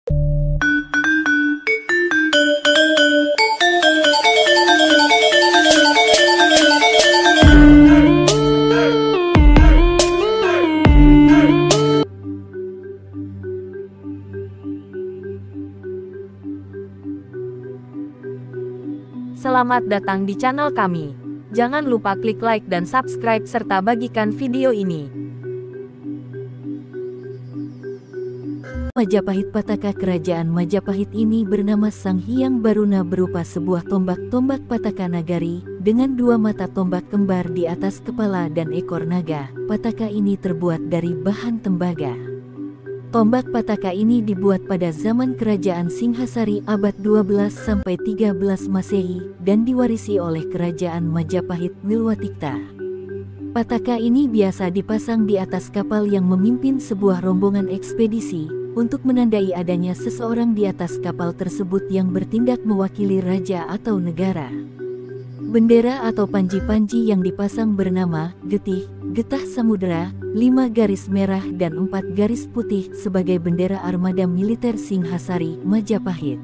Selamat datang di channel kami. Jangan lupa klik like dan subscribe serta bagikan video ini. Majapahit. Pataka kerajaan Majapahit ini bernama Sang Hyang Baruna, berupa sebuah tombak Pataka Nagari dengan dua mata tombak kembar di atas kepala dan ekor naga. Pataka ini terbuat dari bahan tembaga. Tombak Pataka ini dibuat pada zaman kerajaan Singhasari abad 12-13 Masehi dan diwarisi oleh kerajaan Majapahit Wilwatikta. Pataka ini biasa dipasang di atas kapal yang memimpin sebuah rombongan ekspedisi untuk menandai adanya seseorang di atas kapal tersebut yang bertindak mewakili raja atau negara. Bendera atau panji-panji yang dipasang bernama Getih, Getah Samudera, 5 garis merah dan 4 garis putih sebagai bendera armada militer Singhasari, Majapahit.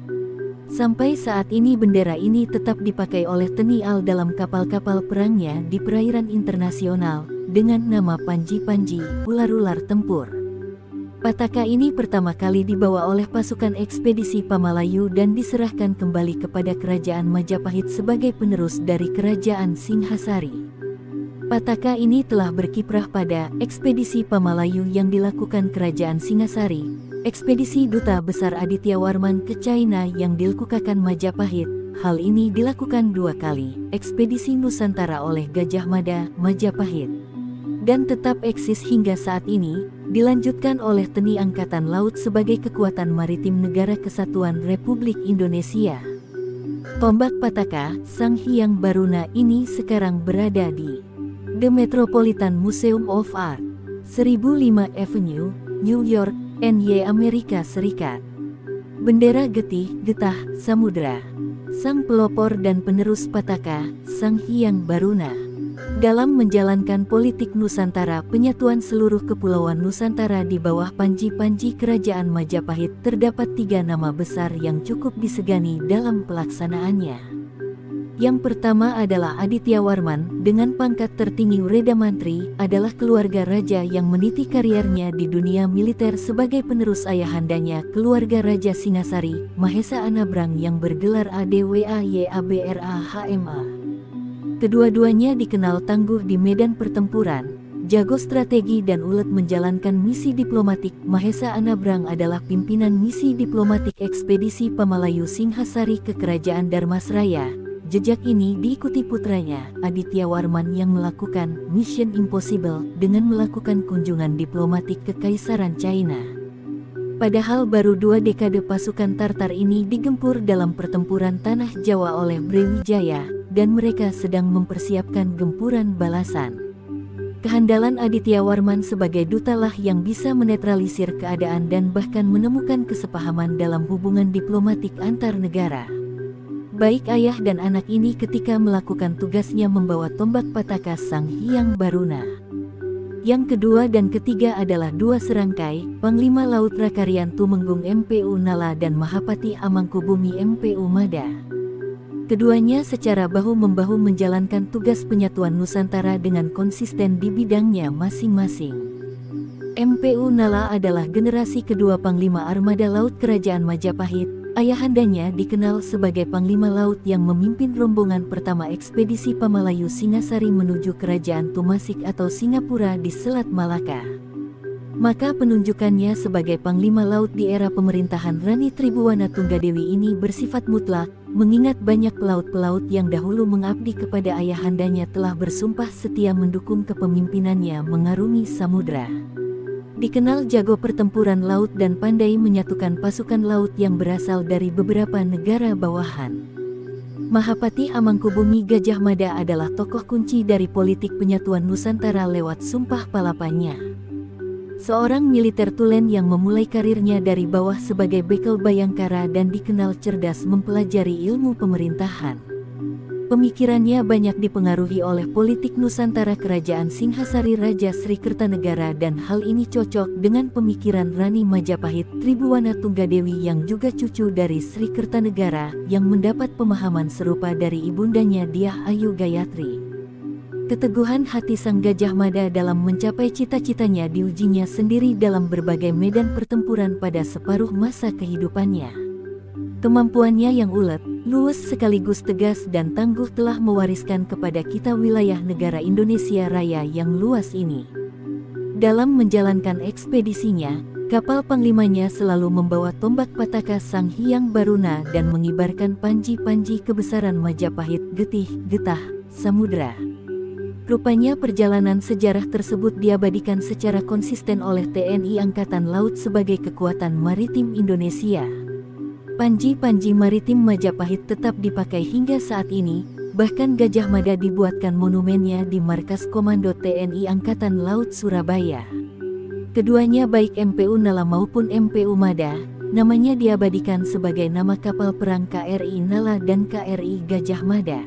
Sampai saat ini bendera ini tetap dipakai oleh TNI AL dalam kapal-kapal perangnya di perairan internasional dengan nama panji-panji, ular-ular tempur. Pataka ini pertama kali dibawa oleh pasukan ekspedisi Pamalayu dan diserahkan kembali kepada kerajaan Majapahit sebagai penerus dari kerajaan Singhasari. Pataka ini telah berkiprah pada ekspedisi Pamalayu yang dilakukan kerajaan Singhasari, ekspedisi Duta Besar Adityawarman ke China yang dilakukan Majapahit. Hal ini dilakukan 2 kali, ekspedisi Nusantara oleh Gajah Mada, Majapahit, dan tetap eksis hingga saat ini, dilanjutkan oleh TNI Angkatan Laut sebagai kekuatan maritim Negara Kesatuan Republik Indonesia. Tombak Pataka Sang Hyang Baruna ini sekarang berada di The Metropolitan Museum of Art, 1005 Avenue, New York, NY, Amerika Serikat. Bendera Getih, Getah Samudera, sang pelopor dan penerus Pataka, Sang Hyang Baruna. Dalam menjalankan politik Nusantara, penyatuan seluruh kepulauan Nusantara di bawah panji-panji kerajaan Majapahit, terdapat 3 nama besar yang cukup disegani dalam pelaksanaannya. Yang pertama adalah Adityawarman, dengan pangkat tertinggi Reda Mantri, adalah keluarga raja yang meniti karirnya di dunia militer sebagai penerus ayahandanya, keluarga Raja Singasari, Mahesa Anabrang yang bergelar ADWAYABRAHMA. Kedua-duanya dikenal tangguh di medan pertempuran, jago strategi dan ulet menjalankan misi diplomatik. Mahesa Anabrang adalah pimpinan misi diplomatik ekspedisi Pamalayu Singhasari ke kerajaan Dharmasraya. Jejak ini diikuti putranya, Adityawarman, yang melakukan Mission Impossible dengan melakukan kunjungan diplomatik ke Kaisaran China. Padahal baru 2 dekade pasukan Tartar ini digempur dalam pertempuran Tanah Jawa oleh Brawijaya, dan mereka sedang mempersiapkan gempuran balasan. Kehandalan Adityawarman sebagai dutalah yang bisa menetralisir keadaan dan bahkan menemukan kesepahaman dalam hubungan diplomatik antar negara. Baik ayah dan anak ini ketika melakukan tugasnya membawa tombak Pataka Sang Hyang Baruna. Yang kedua dan ketiga adalah 2 serangkai, Panglima Laut Rakaryan Tumenggung MPU Nala dan Mahapati Amangkubumi MPU Mada. Keduanya secara bahu-membahu menjalankan tugas penyatuan Nusantara dengan konsisten di bidangnya masing-masing. MPU Nala adalah generasi kedua Panglima Armada Laut Kerajaan Majapahit. Ayahandanya dikenal sebagai Panglima Laut yang memimpin rombongan pertama ekspedisi Pamalayu Singasari menuju Kerajaan Tumasik atau Singapura di Selat Malaka. Maka penunjukannya sebagai Panglima Laut di era pemerintahan Rani Tribuwana Tunggadewi ini bersifat mutlak, mengingat banyak pelaut-pelaut yang dahulu mengabdi kepada ayahandanya telah bersumpah setia mendukung kepemimpinannya mengarungi samudra. Dikenal jago pertempuran laut dan pandai menyatukan pasukan laut yang berasal dari beberapa negara bawahan. Mahapati Amangkubumi Gajah Mada adalah tokoh kunci dari politik penyatuan Nusantara lewat Sumpah Palapanya. Seorang militer tulen yang memulai karirnya dari bawah sebagai bekel bayangkara dan dikenal cerdas mempelajari ilmu pemerintahan. Pemikirannya banyak dipengaruhi oleh politik Nusantara Kerajaan Singhasari Raja Sri Kertanegara dan hal ini cocok dengan pemikiran Rani Majapahit Tribuwana Tunggadewi yang juga cucu dari Sri Kertanegara yang mendapat pemahaman serupa dari ibundanya Dyah Ayu Gayatri. Keteguhan hati Sang Gajah Mada dalam mencapai cita-citanya diujinya sendiri dalam berbagai medan pertempuran pada separuh masa kehidupannya. Kemampuannya yang ulet, luwes sekaligus tegas dan tangguh telah mewariskan kepada kita wilayah negara Indonesia Raya yang luas ini. Dalam menjalankan ekspedisinya, kapal panglimanya selalu membawa tombak Pataka Sang Hyang Baruna dan mengibarkan panji-panji kebesaran Majapahit Getih, Getah, Samudra. Rupanya perjalanan sejarah tersebut diabadikan secara konsisten oleh TNI Angkatan Laut sebagai kekuatan maritim Indonesia. Panji-panji maritim Majapahit tetap dipakai hingga saat ini, bahkan Gajah Mada dibuatkan monumennya di Markas Komando TNI Angkatan Laut Surabaya. Keduanya baik MPU Nala maupun MPU Mada, namanya diabadikan sebagai nama kapal perang KRI Nala dan KRI Gajah Mada.